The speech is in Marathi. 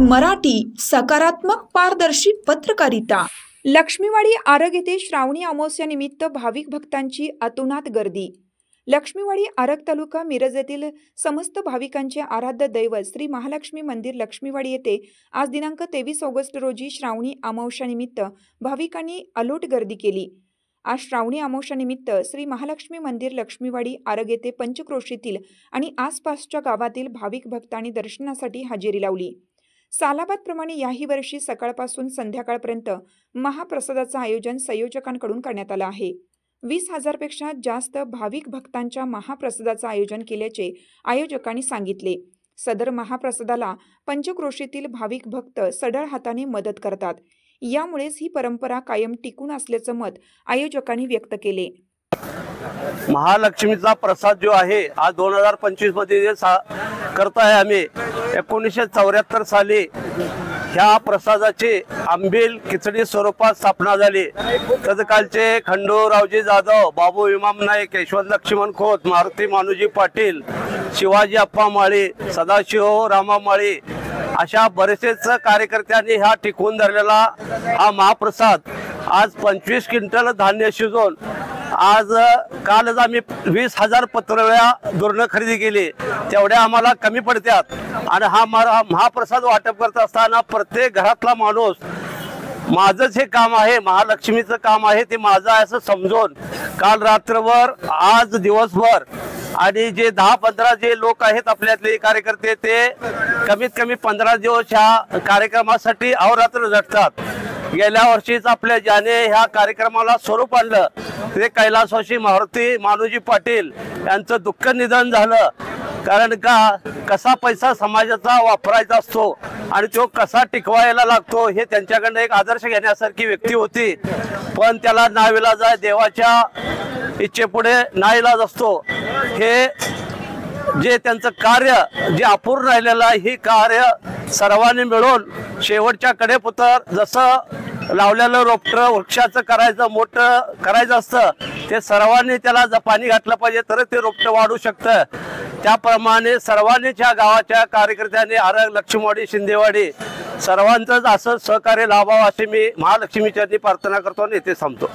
मराठी सकारात्मक पारदर्शी पत्रकारिता। लक्ष्मीवाडी आरग येथे श्रावणी अमावस्यानिमित्त भाविक भक्तांची अतोनात गर्दी। लक्ष्मीवाडी आरग तालुका मिरज येथील समस्त भाविकांचे आराध्य दैवत श्री महालक्ष्मी मंदिर लक्ष्मीवाडी येथे आज दिनांक 23 ऑगस्ट रोजी श्रावणी अमावस्यानिमित्त भाविकांनी अलोट गर्दी केली। आज श्रावणी अमावस्यानिमित्त श्री महालक्ष्मी मंदिर लक्ष्मीवाडी आरग येथे पंचक्रोशीतील आणि आसपासच्या गावातील भाविक भक्तांनी दर्शनासाठी हजेरी लावली। सालाबादप्रमाणे याही वर्षी सकाळपासून संध्याकाळपर्यंत महाप्रसादाचं आयोजन संयोजकांकडून करण्यात आलं आहे। 20,000 पेक्षा जास्त भाविक भक्तांच्या महाप्रसादाचं आयोजन केल्याचे आयोजकांनी सांगितले। सदर महाप्रसादाला पंचक्रोशीतील भाविक भक्त सढळ हाताने मदत करतात, यामुळेच ही परंपरा कायम टिकून असल्याचं मत आयोजकांनी व्यक्त केले। महालक्ष्मीचा प्रसाद जो आहे आज 2025 मध्ये जे करताय आम्ही 1974 साली ह्या प्रसादाची आंबील खिचडी स्वरूपात स्थापना झाली। तत्कालचे खंडूरावजी जाधव, बाबू इमाम नाईक, यशवंत लक्ष्मण खोत, मारुती मानुजी पाटील, शिवाजी अप्पा माळी, सदाशिव रामा माळी अशा बरेचसेच कार्यकर्त्यांनी हा टिकवून धरलेला हा महाप्रसाद आज 25 क्विंटल धान्य शिजवून आज कालच आम्ही 20,000 पत्रवळ्या दुरण खरेदी केली, तेवढ्या आम्हाला कमी पडतात। आणि हा महाप्रसाद वाटप करत असताना प्रत्येक घरातला माणूस माझंच हे काम आहे, महालक्ष्मीचं काम आहे ते माझं आहे असं समजून काल रात्रभर आज दिवसभर आणि जे 10-15 जे लोक आहेत आपल्यातले कार्यकर्ते ते कमीत कमी 15 दिवस ह्या कार्यक्रमासाठी अहोरात्र झटतात। गेल्या वर्षीच आपल्या ज्याने ह्या कार्यक्रमाला स्वरूप आणलं ते कैलासवासी मारुती मानुजी पाटील यांचं दुःख निधन झालं। कारण का कसा पैसा समाजाचा वापरायचा असतो आणि तो कसा टिकवायला लागतो हे त्यांच्याकडनं एक आदर्श घेण्यासारखी व्यक्ती होती, पण त्याला नाईलाज आहे, देवाच्या इच्छेपुढे नाईलाज असतो। हे जे त्यांचं कार्य जे अपूर्ण राहिलेलं आहे हे कार्य सर्वांनी मिळून शेवटच्या कडेपुतर जसं लावलेलं रोपटं वृक्षाचं करायचं मोठं करायचं असतं ते सर्वांनी त्याला पाणी घातलं पाहिजे तर ते रोपटं वाढू शकतं। त्याप्रमाणे सर्वांनीच ह्या गावाच्या कार्यकर्त्यांनी आरग, लक्ष्मीवाडी, शिंदेवाडी सर्वांचंच असं सहकार्य लाभावं अशी मी महालक्ष्मीच्या प्रार्थना करतो आणि इथे थांबतो।